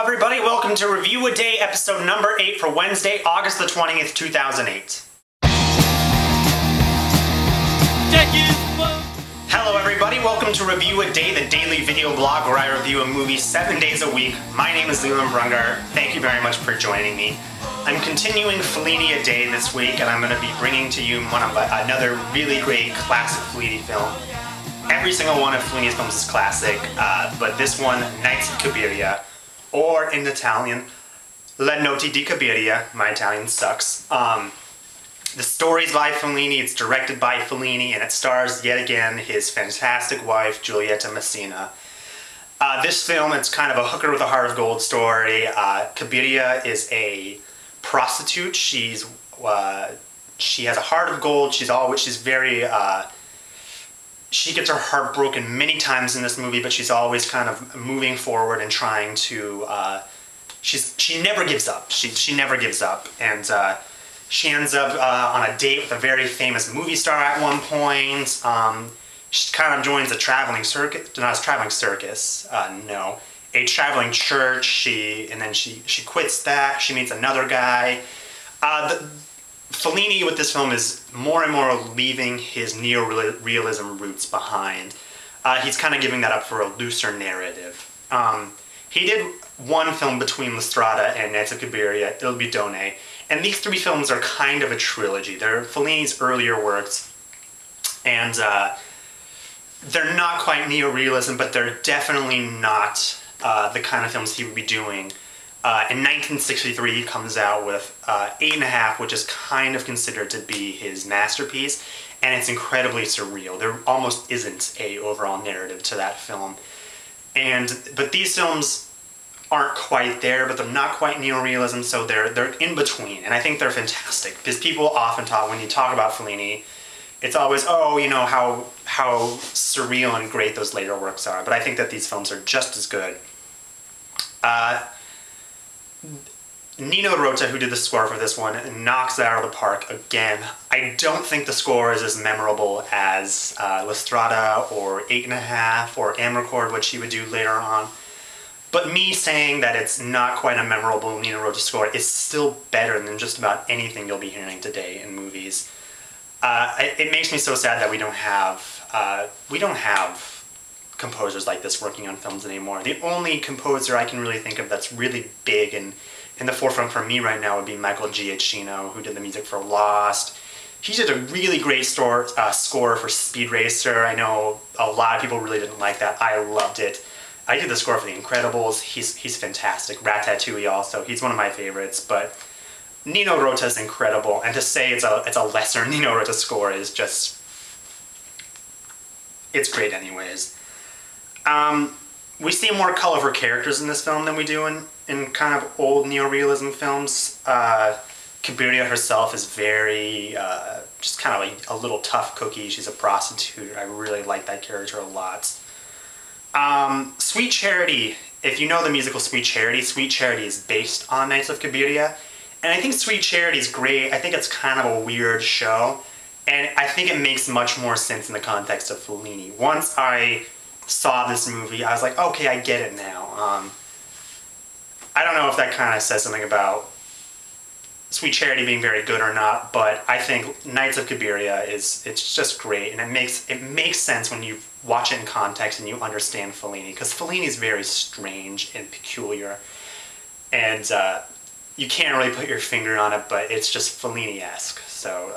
everybody, welcome to Review a Day, episode number 8 for Wednesday, August the 20th, 2008. Hello everybody, welcome to Review a Day, the daily video blog where I review a movie 7 days a week. My name is Leland Brungar. Thank you very much for joining me. I'm continuing Fellini a Day this week, and I'm going to be bringing to you another really great classic Fellini film. Every single one of Fellini's films is classic, but this one, Nights of Cabiria, or in Italian, Le Notti di Cabiria. My Italian sucks. The story's by Fellini, it's directed by Fellini, and it stars, yet again, his fantastic wife, Giulietta Messina. This film, it's kind of a hooker with a heart of gold story. Cabiria is a prostitute. She has a heart of gold. She gets her heart broken many times in this movie, but she's always kind of moving forward and trying to, she never gives up. She never gives up. And she ends up on a date with a very famous movie star at one point. She kind of joins a traveling circus, not a traveling circus, no. A traveling church, and then she quits that, she meets another guy. Fellini with this film is more and more leaving his neo-realism roots behind. He's kind of giving that up for a looser narrative. He did one film between La Strada and Nights of Cabiria, Il Bidone, and these three films are kind of a trilogy. They're Fellini's earlier works, and they're not quite neo-realism, but they're definitely not the kind of films he would be doing. In 1963, he comes out with 8½, which is kind of considered to be his masterpiece, and it's incredibly surreal. There almost isn't a overall narrative to that film. But these films aren't quite there, but they're not quite neo-realism, so they're in between, and I think they're fantastic, because people often talk, when you talk about Fellini, it's always, oh, you know, how surreal and great those later works are, but I think that these films are just as good. Nino Rota, who did the score for this one, knocks it out of the park again. I don't think the score is as memorable as La Strada or 8½, or Amarcord, which he would do later on. But me saying that it's not quite a memorable Nino Rota score is still better than just about anything you'll be hearing today in movies. It makes me so sad that we don't have composers like this working on films anymore. The only composer I can really think of that's really big and in the forefront for me right now would be Michael Giacchino, who did the music for Lost. He did a really great score for Speed Racer. I know a lot of people really didn't like that. I loved it. I did the score for The Incredibles. He's fantastic. Ratatouille also. He's one of my favorites. But Nino Rota is incredible, and to say it's a lesser Nino Rota score is just, it's great anyways. We see more colorful characters in this film than we do in kind of old neo-realism films. Cabiria herself is very, just kind of a little tough cookie. She's a prostitute. I really like that character a lot. Sweet Charity, if you know the musical Sweet Charity is based on Nights of Cabiria. And I think Sweet Charity is great. I think it's kind of a weird show. And I think it makes much more sense in the context of Fellini. Once I saw this movie, I was like, okay, I get it now. I don't know if that kind of says something about Sweet Charity being very good or not, but I think Nights of Cabiria it's just great, and it makes sense when you watch it in context and you understand Fellini, because Fellini is very strange and peculiar, and you can't really put your finger on it, but it's just Fellini-esque. So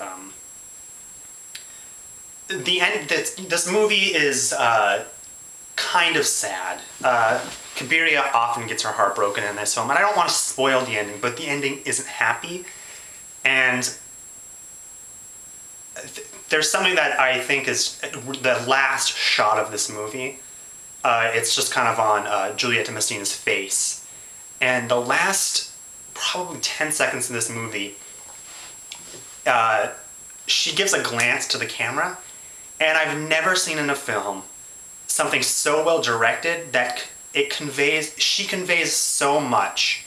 this movie is kind of sad. Cabiria often gets her heart broken in this film, and I don't want to spoil the ending, but the ending isn't happy, and there's something that I think is the last shot of this movie. It's just kind of on Giulietta Messina's face, and the last probably 10 seconds in this movie, she gives a glance to the camera, and I've never seen in a film something so well directed that she conveys so much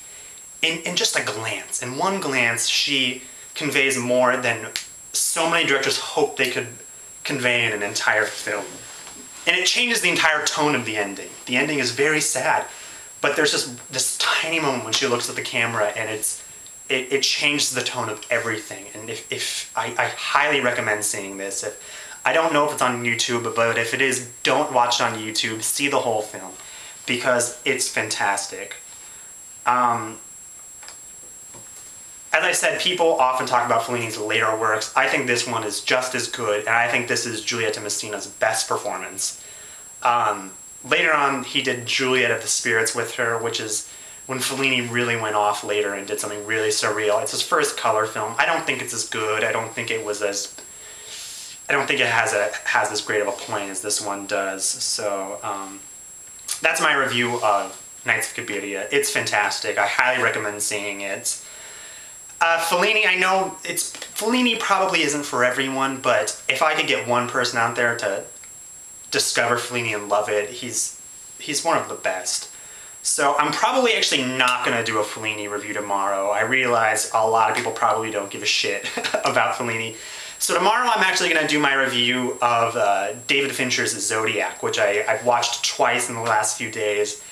in just a glance. In one glance, she conveys more than so many directors hope they could convey in an entire film. And it changes the entire tone of the ending. The ending is very sad, But there's just this tiny moment when she looks at the camera, and it changes the tone of everything. And if I highly recommend seeing this. I don't know if it's on YouTube, but if it is, don't watch it on YouTube. See the whole film, because it's fantastic. As I said, people often talk about Fellini's later works. I think this one is just as good, and I think this is Giulietta Messina's best performance. Later on, he did Juliet of the Spirits with her, which is when Fellini really went off later and did something really surreal. It's his first color film. I don't think it's as good. I don't think it has as great of a point as this one does. So that's my review of Nights of Cabiria. It's fantastic. I highly recommend seeing it. Fellini, I know Fellini probably isn't for everyone, but if I could get one person out there to discover Fellini and love it, he's one of the best. So I'm probably actually not going to do a Fellini review tomorrow. I realize a lot of people probably don't give a shit about Fellini. So tomorrow I'm actually going to do my review of David Fincher's Zodiac, which I've watched twice in the last few days,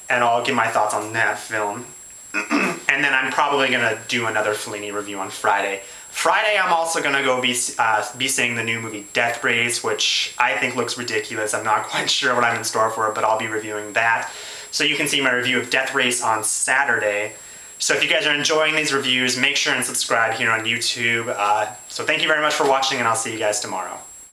and I'll give my thoughts on that film. And then I'm probably going to do another Fellini review on Friday. Friday I'm also going to go be seeing the new movie Death Race, which I think looks ridiculous. I'm not quite sure what I'm in store for, but I'll be reviewing that. So you can see my review of Death Race on Saturday. So if you guys are enjoying these reviews, make sure and subscribe here on YouTube. So thank you very much for watching, and I'll see you guys tomorrow.